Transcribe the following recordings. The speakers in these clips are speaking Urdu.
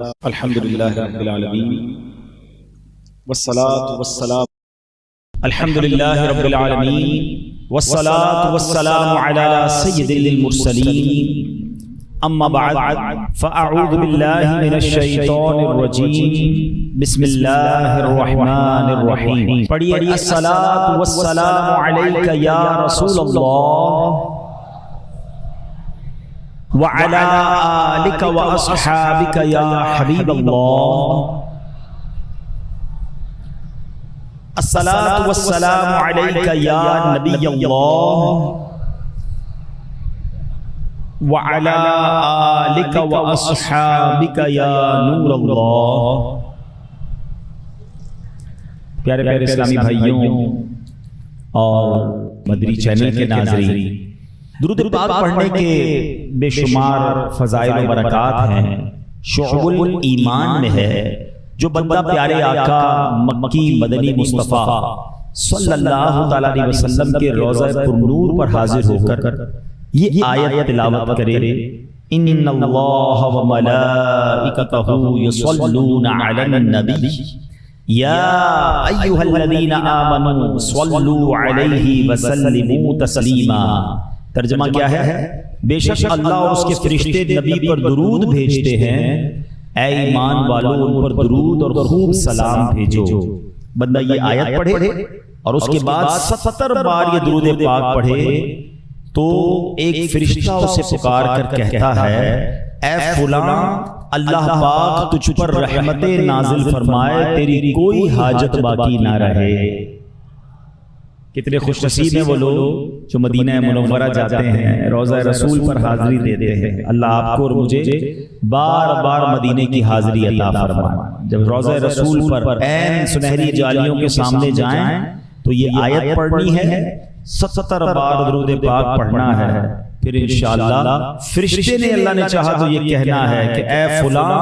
الحمدللہ رب العالمین والصلاة والسلام الحمدللہ رب العالمین والصلاة والسلام علی سید المرسلین اما بعد فاعوذ باللہ من الشیطان الرجیم بسم اللہ الرحمن الرحیم پڑھیے الصلاة والسلام علیک یا رسول اللہ وعلى آلك وأصحابك يا حبيب الله الصلاة والسلام عليك يا نبي الله وعلى آلك وأصحابك يا نور الله پیارے پیارے اسلامی بھائیوں اور مدری چینل کے ناظرین، درود پاک پڑھنے کے بے شمار فضائل و برکات ہیں۔ شعب الایمان میں ہے جو بندہ پیارے آقا مکی مدنی مصطفیٰ صلی اللہ تعالیٰ علیہ وسلم کے روضہ پر نور پر حاضر ہو کر یہ آیت تلاوت کرے، ان اللہ و ملائکتہ یصلون علی النبی یا ایھا الذین آمنوا صلوا علیہ وسلموا تسلیما۔ ترجمہ کیا ہے؟ بے شک اللہ اور اس کے فرشتے نبی پر درود بھیجتے ہیں، اے ایمان والو ان پر درود اور خوب سلام بھیجو۔ بندہ یہ آیت پڑھے اور اس کے بعد 70 بار یہ درود پاک پڑھے تو ایک فرشتہ اسے پکار کر کہتا ہے، اے فلاں، اللہ پاک تجھ پر رحمت نازل فرمائے، تیری کوئی حاجت باقی نہ رہے۔ کتنے خوش نصیب ہیں وہ لوگ جو مدینہ منورہ جاتے ہیں، روضہ رسول پر حاضری دیتے ہیں۔ اللہ آپ کو اور مجھے بار بار مدینے کی حاضری عطا فرمائے۔ جب روضہ رسول پر عین سنہری جالیوں کے سامنے جائیں تو یہ آیت پڑھنی ہے، 70 بار درود پاک پڑھنا ہے، پھر انشاءاللہ فرشتے نے اللہ نے چاہا تو یہ کہنا ہے کہ اے فلاں،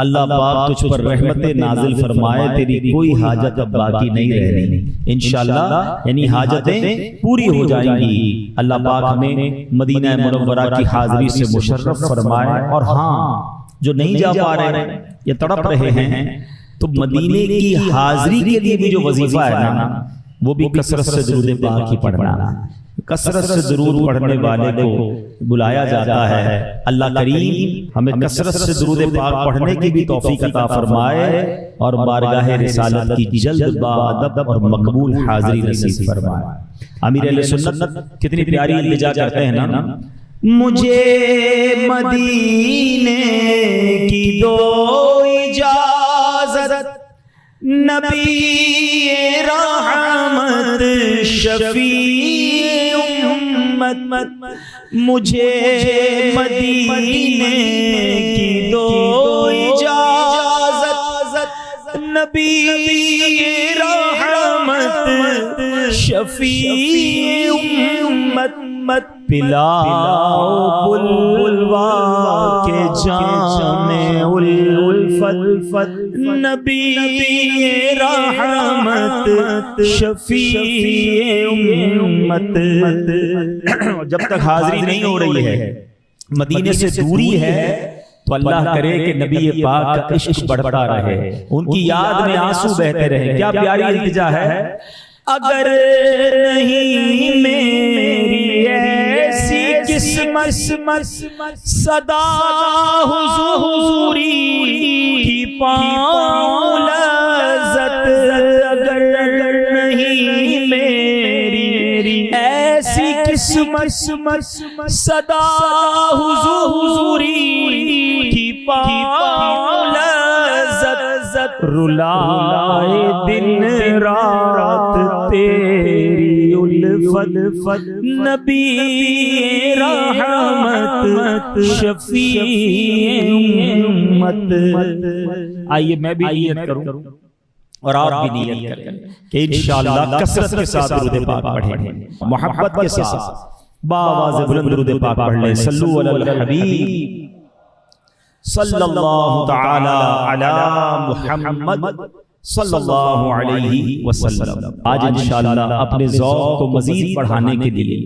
اللہ پاک تجھ پر رحمت نازل فرمائے، تیری کوئی حاجت اب باقی نہیں رہنی۔ انشاءاللہ یعنی حاجتیں پوری ہو جائیں گی۔ اللہ پاک ہمیں مدینہ منورہ کی حاضری سے مشرف فرمائے۔ اور ہاں، جو نہیں جا پا رہے ہیں یا تڑپ رہے ہیں تو مدینے کی حاضری کے لیے بھی جو وظیفہ ہے نا، وہ بھی کثرت سے درود پاک ہی پڑھنا۔ کثرت سے درود پڑھنے والے کو بلایا جاتا ہے۔ اللہ کریم ہمیں کثرت سے درود پاک پڑھنے کی بھی توفیق عطا فرمائے اور بارگاہ رسالت کی جلد بادب اور مقبول حاضری نصیب فرمائے۔ امیر اہل سنت کتنی پیاری التجا کرتے ہیں نا، مجھے مدینے کی دو اجازت، نبی رحمت شفیع امت، مجھے مدینے کی دو اجازت، نبی رحمت شفیع امت، پلاؤ بلوا کے جام الفت، نبی رحمت شفیع امت۔ جب تک حاضری نہیں ہو رہی ہے، مدینے سے دوری ہے، تو اللہ کرے کہ نبی پاک کا عشق بڑھتا رہے، ان کی یاد میں آنسو بہتے رہے۔ کیا پیاری التجا ہے، اگر نہیں میری ایسی قسمت، صدا حضوری کی پاؤں لذت، اگر نہیں میری ایسی قسمت، صدا حضوری کی پاؤں لذت، رلائے دن رات تیری الفت، نبی رحمت شفیع امت۔ آئیے میں بھی نیت کروں اور آپ بھی نیت کریں کہ انشاءاللہ کثرت کے ساتھ درود پاک پڑھیں، محبت کے ساتھ باواز بلند درود پاک پڑھ لیں۔ صلو علی الحبیب صلی اللہ تعالی علی محمد صلی اللہ علیہ وسلم۔ آج انشاءاللہ اپنے ذوق کو مزید بڑھانے کے لیے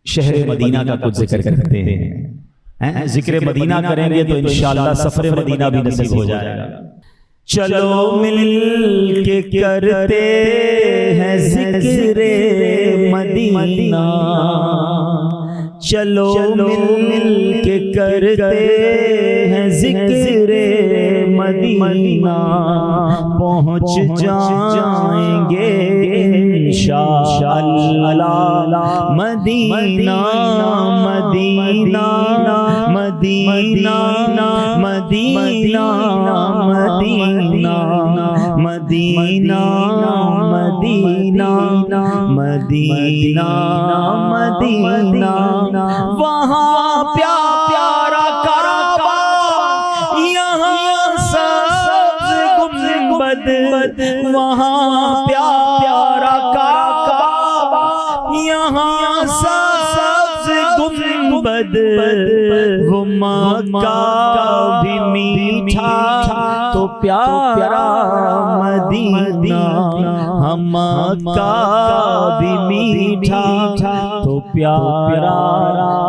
شہر مدینہ کا کچھ ذکر کرتے ہیں۔ ذکر مدینہ کریں گے تو انشاءاللہ سفر مدینہ بھی نصیب ہو جائے گا۔ چلو مل کے کرتے ہیں ذکر مدینہ، چلو مل کے کرتے ہیں ذکر مدینہ، پہنچ جائیں گے انشاءاللہ مدینہ مدینہ مدینہ مدینہ مدینہ مدینہ مدینہ مدینہ مدینہ، وہاں پیارا کعبہ، یہاں سبز گنبد، وہاں پیارا کعبہ، یہاں سبز گنبد، وہ مکہ بھی میٹھا تو پیارا مدینہ، ہم مکہ بھی میٹھا تو پیارا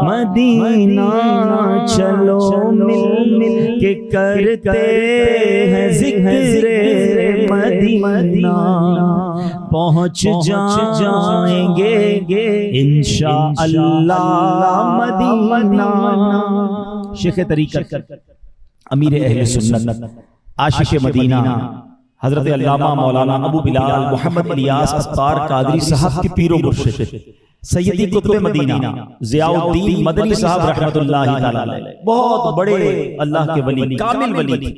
مدینہ، چلو مل کے کرتے ہیں ذکر مدینہ، پہنچ جائیں گے انشاءاللہ مدینہ۔ شیخ طریقت امیر اہل سنت عاشق مدینہ حضرت علامہ مولانا ابو بلال محمد الیاس عطار قادری صاحب کے پیر و مرشد سیدی قطب مدینہ ضیاء الدین مدنی صاحب رحمت اللہ تعالی علیہ، بہت بڑے اللہ کے ولی، کامل ولی تھے۔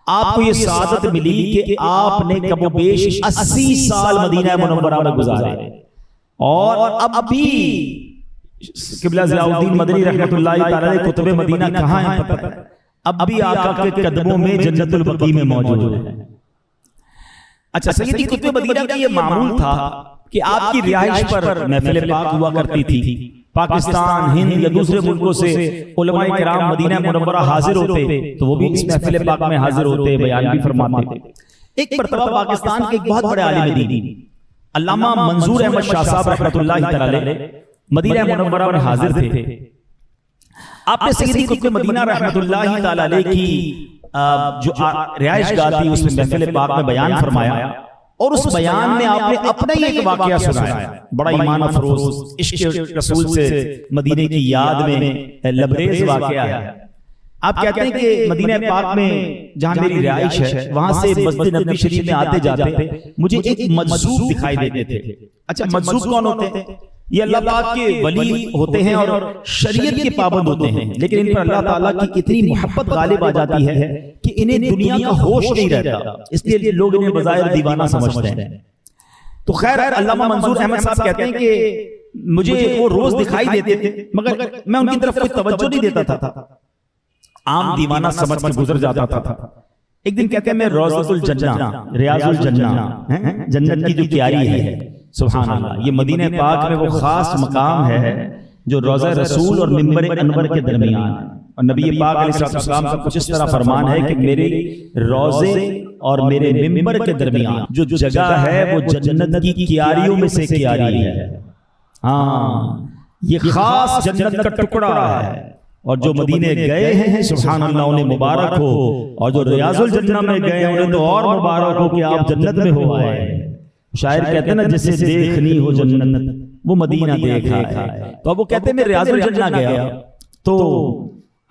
آپ کو یہ سعادت ملی کہ آپ نے کم و بیش 80 سال مدینہ منورہ میں گزارے، اور اب بھی قبلہ ضیاء الدین مدنی رحمت اللہ تعالی علیہ قطب مدینہ کہاں ہیں پتہ ہے؟ اب بھی آقا کے قدموں میں جنت البقیع میں موجود ہے۔ اچھا، سیدی قطب مدینہ کا یہ معمول تھا کہ آپ کی رہائش پر محفل پاک ہوا کرتی تھی۔ پاکستان، ہند یا دوسرے ملکوں سے علماء کرام مدینہ منورہ حاضر ہوتے تو وہ بھی اس محفل پاک میں حاضر ہوتے، بیان بھی فرماتے۔ ایک مرتبہ پاکستان کے ایک بہت بڑے عالم دین علامہ منظور احمد شاہ صاحب رحمۃ اللہ تعالی علیہ مدینہ منورہ میں حاضر تھے۔ آپ نے سیدی قطب مدینہ رحمۃ اللہ تعالی علیہ کی جو رہائش گاہ تھی اس میں محفل پاک میں بیان فرمایا، اور اس بیان میں آپ نے اپنا ہی ایک واقعہ سنایا، بڑا ایمان افروز، عشق رسول سے مدینے کی یاد میں لبریز واقعہ ہے۔ آپ کہتے ہیں کہ مدینہ پاک میں جہاں میری رہائش ہے وہاں سے مسجد نبوی شریف میں آتے جاتے مجھے ایک مجذوب دکھائی دیتے تھے۔ اچھا، مجذوب کون ہوتے ہیں؟ یہ اللہ پاک کے ولی ہوتے ہیں اور شریعت کے پابند ہوتے ہیں، لیکن ان پر اللہ تعالیٰ کی اتنی محبت غالب آ جاتی ہے کہ انہیں دنیا کا ہوش نہیں رہتا، اس لیے لوگ انہیں بظاہر دیوانہ سمجھتے ہیں۔ تو خیر، علامہ منظور احمد صاحب کہتے ہیں کہ مجھے وہ روز دکھائی دیتے تھے مگر میں ان کی طرف کوئی توجہ نہیں دیتا تھا، عام دیوانہ سمجھ کر گزر جاتا تھا۔ ایک دن کہتے ہیں میں روضۃ الجنہ، ریاض الجنہ، جنت کی جو کیاری ہے، سبحان اللہ، یہ مدینہ پاک میں وہ خاص مقام ہے جو روضہ رسول اور منبر انور کے درمیان ہے، اور نبی پاک علیہ السلام کا کچھ اس طرح فرمان ہے کہ میرے روضے اور میرے منبر کے درمیان جو جگہ ہے وہ جنت کی کیاریوں میں سے کیاری ہے۔ ہاں، یہ خاص جنت کا ٹکڑا ہے، اور جو مدینے گئے ہیں سبحان اللہ انہیں مبارک ہو، اور جو ریاض الجنہ میں گئے انہیں تو اور مبارک ہو کہ آپ جنت میں ہو آئے۔ شاعر کہتے ہیں نا جسے دیکھنی ہو جنت وہ مدینہ دیکھا ہے، تو اب وہ کہتے ہیں میں ریاض الجنہ گیا تو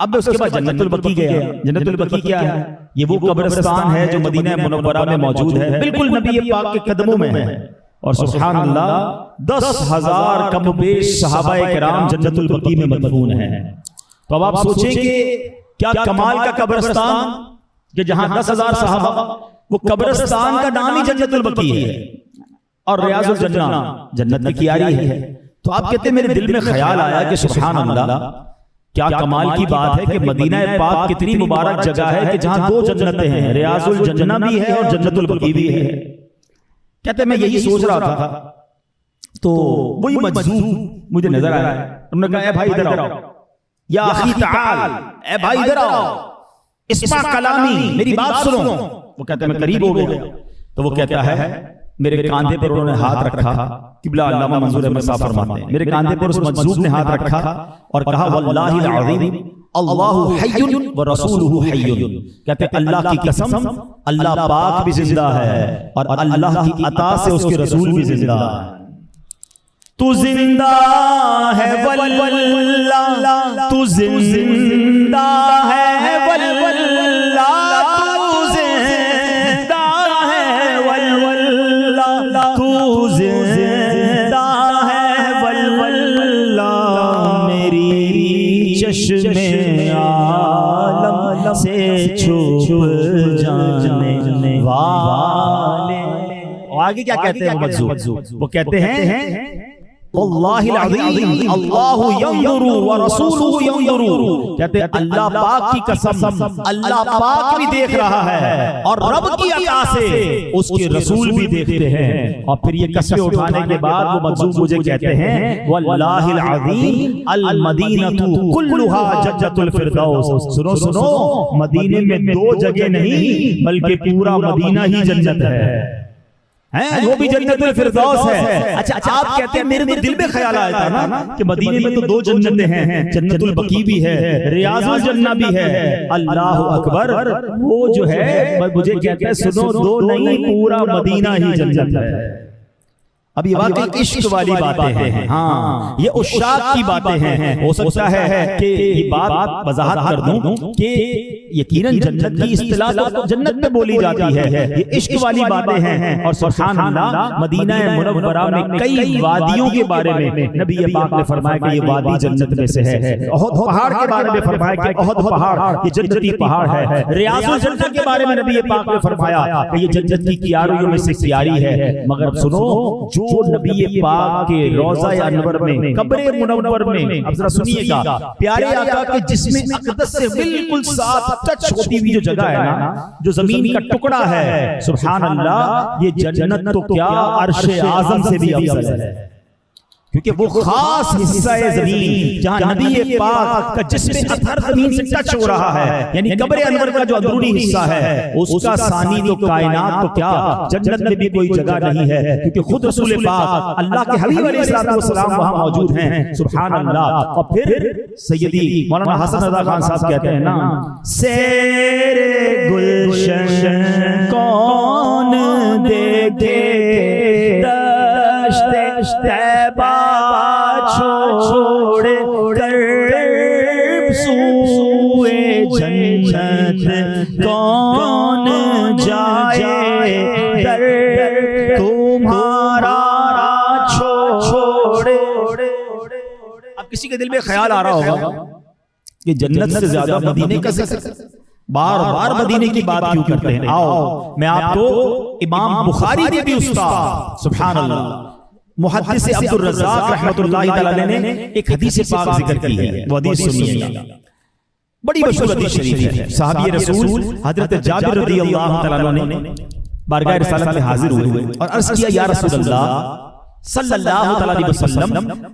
اب اس کے بعد جنت البقیع گیا۔ جنت البقیع کیا ہے؟ یہ وہ قبرستان ہے جو مدینہ منورہ میں موجود ہے، بالکل نبی پاک کے قدموں میں ہے، اور سبحان اللہ 10,000 کم و بیش صحابہ کرام جنت البقیع میں مدفون ہیں۔ تو اب آپ سوچیں کہ کیا کمال کا قبرستان کہ جہاں 10,000 صحابہ، وہ قبرستان کا نام ہی جنت البقیع ہے، اور ریاض الجنہ جنت کی کیاری ہے۔ تو آپ کہتے ہیں میرے دل میں خیال آیا کہ سبحان اللہ کیا کمال کی بات ہے کہ مدینہ پاک کتنی مبارک جگہ ہے کہ جہاں دو جنتیں ہیں، ریاض الجنہ بھی ہے اور جنت البقیع بھی ہے۔ کہتے ہیں میں یہی سوچ رہا تھا تو وہی مجذوب مجھے نظر آیا، انہوں نے کہا اے بھائی ادھر آؤ، یا اخی تعال، اے بھائی ادھر آؤ، اسمع کلامی، میری بات سنو۔ وہ کہتا ہے میں قریب ہو گیا، تو وہ کہتا ہے میرے کاندھے پر انہوں نے ہاتھ رکھا، قبلہ علامہ منظور احمد صاحب فرماتے ہیں، میرے کاندھے پر اس مجذوب نے ہاتھ رکھا اور کہا واللہ العظیم اللہ حی ورسولہ حی، کہتے ہیں اللہ کی قسم اللہ پاک بھی زندہ ہے اور اللہ کی عطا سے اس کے رسول بھی زندہ ہے۔ تو زندہ ہے واللہ، تو زندہ ہے واللہ، تو زندہ ہے واللہ، تو زندہ ہے واللہ، میری چشم عالم سے چھپ جانے والے۔ اور آگے کیا کہتے ہیں مجذوب؟ وہ کہتے ہیں واللہ العظیم اللہ ینظر ورسولہ ینظر، کہتے ہیں اللہ پاک کی قسم اللہ پاک بھی دیکھ رہا ہے اور رب کی عطا سے اس کے رسول بھی دیکھتے ہیں۔ اور پھر یہ قسمیں اٹھانے کے بعد وہ مجذوب مجھے کہتے ہیں واللہ العظیم المدینہ کلھا جنت الفردوس، سنو سنو، مدینے میں دو جگہ نہیں بلکہ پورا مدینہ ہی جنت ہے، وہ بھی جنت الفردوس ہے۔ اچھا آپ کہتے ہیں میرے دل میں خیال آیا تھا نا کہ مدینے میں تو دو جنتیں ہیں، جنت البقیع بھی ہے، ریاض الجنہ بھی ہے۔ اللہ اکبر، وہ جو ہے مجھے کہتے ہیں سنو دو نہیں پورا مدینہ ہی جنت ہے۔ اب یہ واقعی عشق والی باتیں ہیں، ہاں یہ عشاق کی باتیں ہیں۔ ہو سکتا ہے کہ یہ بات وضاحت کر دوں کہ یقیناً جنت کی اصطلاح تو جنت میں بولی جاتی ہے، یہ عشق والی باتیں ہیں۔ اور سبحان اللہ مدینہ منورہ میں کئی وادیوں کے بارے میں نبی پاک نے فرمایا کہ یہ وادی جنت میں سے ہے، احد پہاڑ کے بارے میں فرمایا کہ احد پہاڑ یہ جنتی پہاڑ ہے، ریاض الجنہ کے بارے میں نبی پاک نے فرمایا کہ یہ جنت کی کیاریوں میں سے کیاری ہے۔ مگر سنو، جو نبی پاک کے روضہ انور میں قبر منور میں، اب ذرا سنیے گا، پیارے آقا کے جسم اقدس سے بالکل ساتھ ٹچ ہوتی ہوئی جو جگہ ہے نا، جو زمین کا ٹکڑا ہے، سبحان اللہ یہ جنت تو کیا عرش اعظم سے بھی افضل ہے، کیونکہ وہ خاص حصہ زمین جہاں نبی پاک کا جسم اطہر زمین سے ٹچ ہو رہا ہے، یعنی قبر انور کا جو اندرونی حصہ ہے اس کا ثانی تو کائنات تو کیا جنت میں بھی کوئی جگہ نہیں ہے، کیونکہ خود رسول پاک اللہ کے حبیب علیہ السلام وہاں موجود ہیں، سبحان اللہ۔ اور پھر سیدی مولانا حسن رضا خان صاحب کہتے ہیں نا، سیر گلشن کون دیکھے دشت طیبہ چھوڑ کر سوئے جنت کون جائے در تمہارا چھوڑ۔ اب کسی کے دل میں خیال آ رہا ہوگا کہ جنت سے زیادہ مدینے کا ذکر بار بار مدینے کی بات کیوں کرتے ہیں؟ آؤ میں آپ کو امام بخاری کے بھی استاد سبحان اللہ محدث عبد الرزاق رحمۃ اللہ تعالی نے ایک حدیث پاک ذکر کی ہے، وہ حدیث سنیے گا، بڑی مشہور حدیث شریف ہے۔ صحابی رسول حضرت جابر رضی اللہ تعالی عنہ نے بارگاہ رسالت میں حاضر ہوئے اور عرض کیا یا رسول اللہ صلی اللہ علیہ وسلم،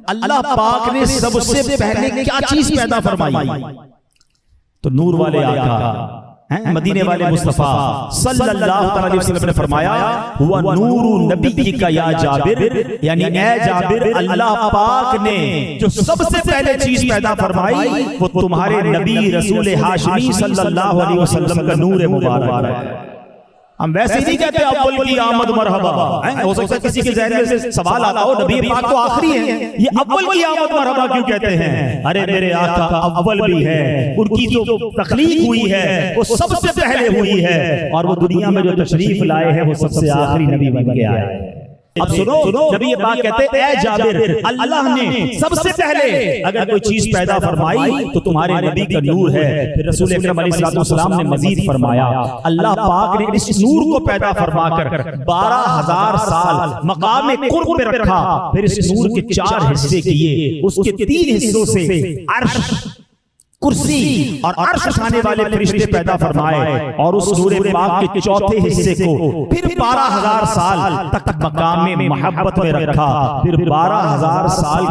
اللہ پاک نے سب سے پہلے کیا چیز پیدا فرمائی؟ تو نور والے آقا مدینے والے مصطفیٰ صلی اللہ علیہ وسلم نے فرمایا ہوا نور نبی کا یا جابر، یعنی اے جابر اللہ پاک نے جو سب سے پہلے چیز پیدا فرمائی وہ تمہارے نبی رسول ہاشمی صلی اللہ علیہ وسلم کا نور مبارک ہے۔ ہم ویسے نہیں کہتے اول کی آمد مرحبا، ہو سکتا ہے کسی کے ذہن میں سے سوال آتا ہو نبی پاک تو آخری ہے، یہ اول کی آمد مرحبا کیوں کہتے ہیں؟ ارے میرے آقا اول بھی ہے، ان کی جو تخلیق ہوئی ہے وہ سب سے پہلے ہوئی ہے، اور وہ دنیا میں جو تشریف لائے ہیں وہ سب سے آخری نبی بن کے آئے ہیں۔ اب سنو نبی پاک کہتے ہیں اے جابر اللہ نے سب سے پہلے اگر کوئی چیز پیدا فرمائی تو تمہارے نبی کا نور ہے۔ پھر رسول اکرم علیہ السلام نے مزید فرمایا اللہ پاک نے اس نور کو پیدا فرما کر 12,000 سال مقام قرب پہ رکھا، پھر اس نور کے 4 حصے کیے، اس کے 3 حصوں سے عرش، کرسی اور عرش اٹھانے والے فرشتے پیدا فرمائے، اور اس نور پاک کے 4تھے حصے کو پھر 12,000 سال تک مقام محبت میں رکھا، پھر 12,000 سال